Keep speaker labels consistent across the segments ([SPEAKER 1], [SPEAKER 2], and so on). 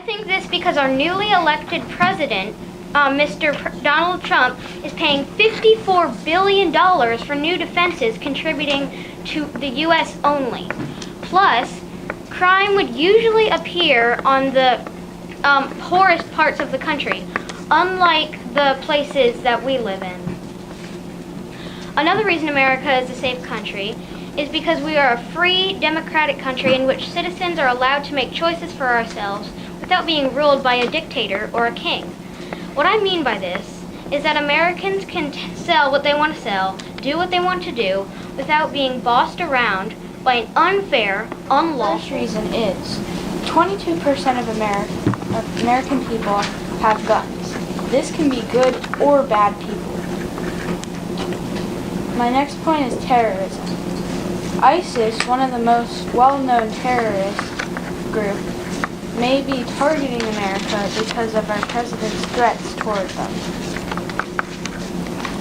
[SPEAKER 1] I think this because our newly elected president, Mr. Donald Trump, is paying $54 billion for new defenses contributing to the U.S. only. Plus, crime would usually appear on the poorest parts of the country, unlike the places that we live in. Another reason America is a safe country is because we are a free, democratic country in which citizens are allowed to make choices for ourselves without being ruled by a dictator or a king. What I mean by this is that Americans can sell what they want to sell, do what they want to do, without being bossed around by an unfair, unlawful...
[SPEAKER 2] The first reason is 22% of American people have guns. This can be good or bad people. My next point is terrorism. ISIS, one of the most well-known terrorist groups, may be targeting America because of our president's threats toward them.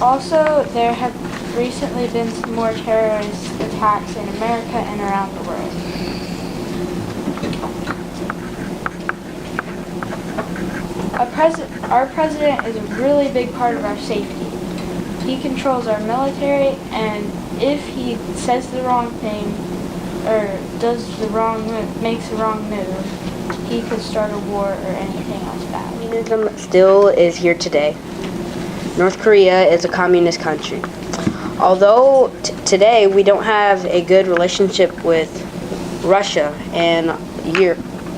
[SPEAKER 2] Also, there have recently been some more terrorist attacks in America and around the world. Our president is a really big part of our safety. He controls our military, and if he says the wrong thing or makes the wrong move, he could start a war or anything else bad.
[SPEAKER 3] Communism still is here today. North Korea is a communist country. Although today we don't have a good relationship with Russia, and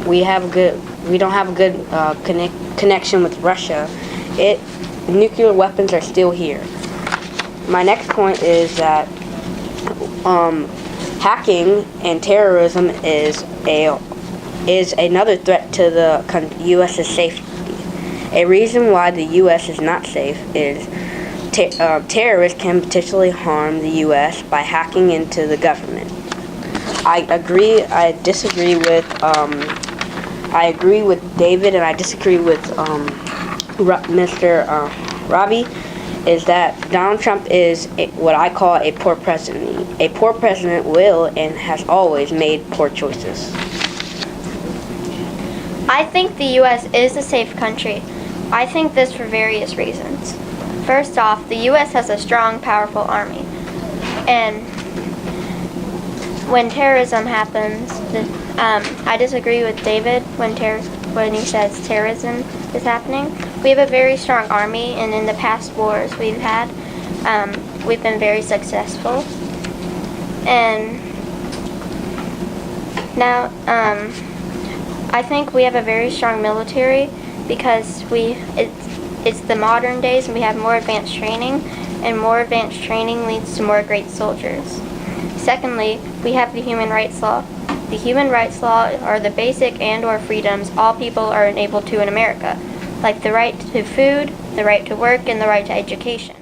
[SPEAKER 3] we don't have a good connection with Russia, nuclear weapons are still here. My next point is that hacking and terrorism is another threat to the U.S.'s safety. A reason why the U.S. is not safe is terrorists can potentially harm the U.S. by hacking into the government. I agree with David, and I disagree with Mr. Robbie, is that Donald Trump is what I call a poor president. A poor president will and has always made poor choices.
[SPEAKER 4] I think the U.S. is a safe country. I think this for various reasons. First off, the U.S. has a strong, powerful army. And when terrorism happens, I disagree with David when he says terrorism is happening. We have a very strong army, and in the past wars we've had, we've been very successful. And now, I think we have a very strong military because it's the modern days and we have more advanced training, and more advanced training leads to more great soldiers. Secondly, we have the human rights law. The human rights law are the basic and/or freedoms all people are enabled to in America, like the right to food, the right to work, and the right to education.